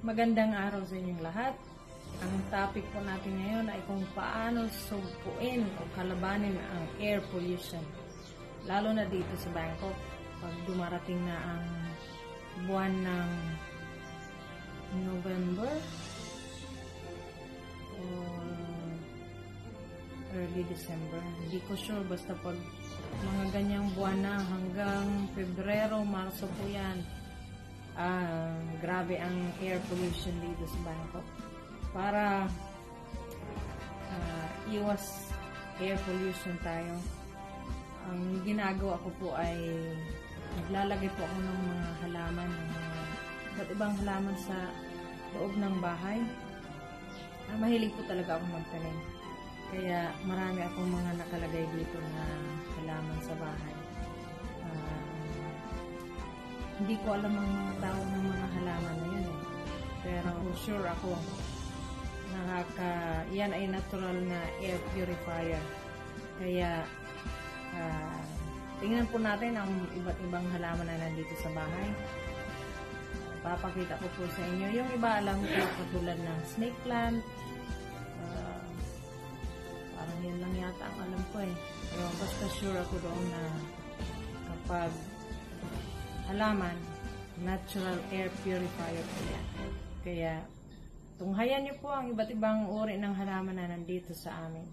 Magandang araw sa inyong lahat. Ang topic po natin ngayon ay kung paano sugpuin o kalabanin ang air pollution. Lalo na dito sa Bangkok, pag dumarating na ang buwan ng November or early December. Hindi ko sure, basta pag mga ganyang buwan na hanggang Pebrero, Marso po yan. Grabe ang air pollution dito sa Bangkok. Para iwas air pollution tayo, ang ginagawa ko po ay naglalagay po ako ng mga halaman, ng mga iba't ibang halaman sa loob ng bahay. Mahilig po talaga ako magtanim. Kaya marami akong mga nakalagay dito na halaman sa bahay. Hindi ko alam ang mga tao ng mga halaman na yun. Pero sure ako, yan ay natural na air purifier. Kaya, tingnan po natin ang iba't ibang halaman na nandito sa bahay. Papakita ko po sa inyo. Yung iba alam ko, katulad ng snake plant. Parang yun lang yata ang alam ko eh. Pero basta sure ako doon na kapag halaman, natural air purifier po yan. Kaya, tunghayan niyo po ang iba't ibang uri ng halaman na nandito sa amin.